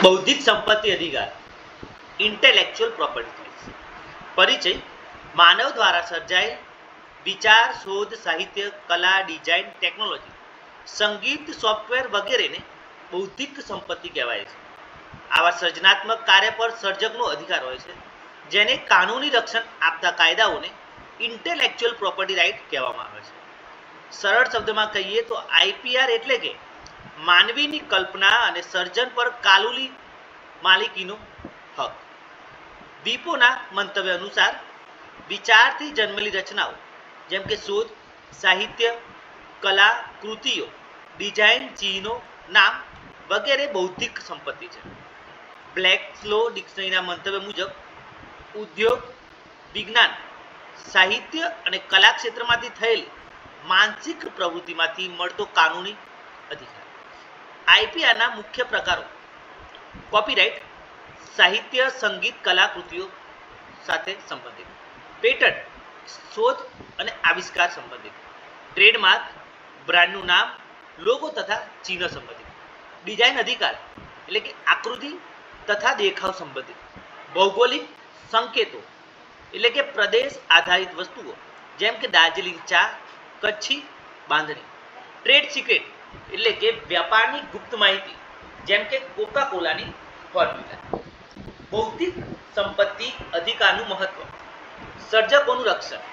બૌદ્ધિક સંપત્તિ અધિકાર ઇન્ટેલેક્ચુઅલ પ્રોપર્ટી રાઇટ્સ પરિચય માનવ દ્વારા સર્જાયેલ વિચાર શોધ સાહિત્ય કલા ડિઝાઇન ટેકનોલોજી સંગીત સોફ્ટવેર વગેરેને બૌદ્ધિક સંપત્તિ કહેવાય છે. આવા સર્જનાત્મક કાર્ય પર સર્જકનો અધિકાર હોય છે, જેને કાનૂની રક્ષણ આપતા કાયદાઓને ઇન્ટેલેક્ચુઅલ પ્રોપર્ટી રાઇટ કહેવામાં આવે છે. સરળ શબ્દમાં કહીએ તો આઈપીઆર એટલે કે માનવીની કલ્પના અને સર્જન પર કાનૂની માલિકીનો હક. વિપોના મંતવ્ય અનુસાર વિચારથી જન્મેલી રચનાઓ જેમ કે શોધ સાહિત્ય કલા કૃતિઓ ડિઝાઇન ચિહ્નો નામ વગેરે બૌદ્ધિક સંપત્તિ છે. બ્લેક સ્લો ડિક્શનરીના મંતવ્ય મુજબ ઉદ્યોગ વિજ્ઞાન સાહિત્ય અને કલા ક્ષેત્રમાંથી થયેલી માનસિક પ્રવૃત્તિમાંથી મળતો કાનૂની અધિકાર. આઈપીઆરના મુખ્ય પ્રકારો કોપીરાઇટ સાહિત્ય સંગીત કલાકૃતિઓ સાથે સંબંધિત, પેટન્ટ શોધ અને આવિષ્કાર સંબંધિત, ટ્રેડમાર્ક બ્રાન્ડનું નામ લોગો તથા ચિહ્ન સંબંધિત, ડિઝાઇન અધિકાર એટલે કે આકૃતિ તથા દેખાવ સંબંધિત, ભૌગોલિક સંકેતો એટલે કે પ્રદેશ આધારિત વસ્તુઓ જેમ કે દાર્જિલિંગ ચા કચ્છી બાંધણી, ટ્રેડ સિક્રેટ એટલે કે વ્યાપારની ગુપ્ત માહિતી જેમ કે કોકા કોલાની ફોર્મ્યુલા. બૌદ્ધિક સંપત્તિ અધિકારનું મહત્વ સર્જકોનું રક્ષણ,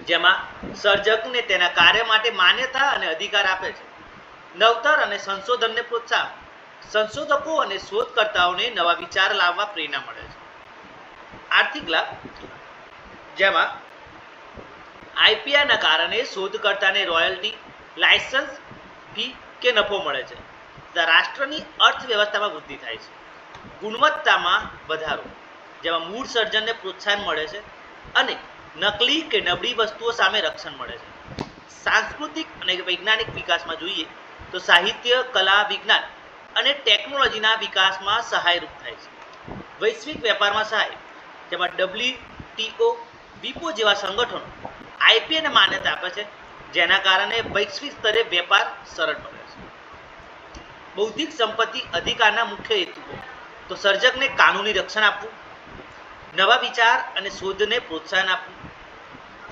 જેમાં સર્જકને તેના કાર્ય માટે માન્યતા અને અધિકાર આપે છે. નવતર અને સંશોધનને પ્રોત્સાહન, સંશોધકો અને શોધકર્તાઓને નવા વિચાર લાવવા પ્રેરણા મળે છે. આર્થિક લાભ, જેમાં આઈપીઆરના કારણે શોધકર્તાને રોયલ્ટી લાયસન્સ ફી કે નફો મળે છે. રાષ્ટ્રની અર્થવ્યવસ્થામાં વૃદ્ધિ થાય છે. ગુણવત્તામાં વધારો, જેમાં મૂળ સર્જનને પ્રોત્સાહન મળે છે અને નકલી કે નબળી વસ્તુઓ સામે રક્ષણ મળે છે. સાંસ્કૃતિક અને વૈજ્ઞાનિક વિકાસમાં જોઈએ તો સાહિત્ય કલા વિજ્ઞાન અને ટેકનોલોજીના વિકાસમાં સહાયરૂપ થાય છે. વૈશ્વિક વેપારમાં સહાય, જેમાં ડબ્લ્યુટીઓ વિપો જેવા સંગઠનો આઈપીઆઈને માન્યતા આપે છે, જેના કારણે વૈશ્વિક સ્તરે વેપાર સરળ બને છે. બૌદ્ધિક સંપત્તિ અધિકારના મુખ્ય હેતુઓ તો સર્જકને કાનૂની રક્ષણ આપવું, નવા વિચાર અને શોધને પ્રોત્સાહન આપવું,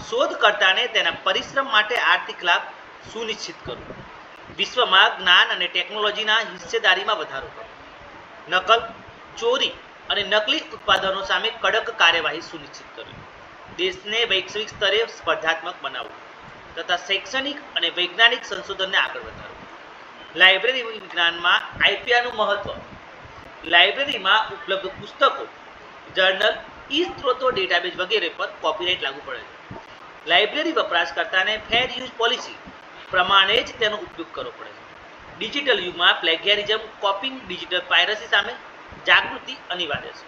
શોધકર્તાને તેના પરિશ્રમ માટે આર્થિક લાભ સુનિશ્ચિત કરવો, વિશ્વમાં જ્ઞાન અને ટેકનોલોજીના હિસ્સેદારીમાં વધારો કરવો, નકલ ચોરી અને નકલી ઉત્પાદનો સામે કડક કાર્યવાહી સુનિશ્ચિત કરવી, દેશને વૈશ્વિક સ્તરે સ્પર્ધાત્મક બનાવવું તથા શૈક્ષણિક અને વૈજ્ઞાનિક સંશોધનને આગળ વધારવું. લાઇબ્રેરી વિજ્ઞાનમાં આઈપીઆરનું મહત્વ, લાઇબ્રેરીમાં ઉપલબ્ધ પુસ્તકો જર્નલ ઈ સ્ત્રોતો ડેટાબેઝ વગેરે પર કોપીરાઇટ લાગુ પડે છે. લાઇબ્રેરી વપરાશકર્તાને ફેર યુઝ પોલિસી પ્રમાણે જ તેનો ઉપયોગ કરવો પડે છે. ડિજિટલ યુગમાં પ્લેગિયરિઝમ કોપિંગ ડિજિટલ પાયરસી સામે જાગૃતિ અનિવાર્ય છે.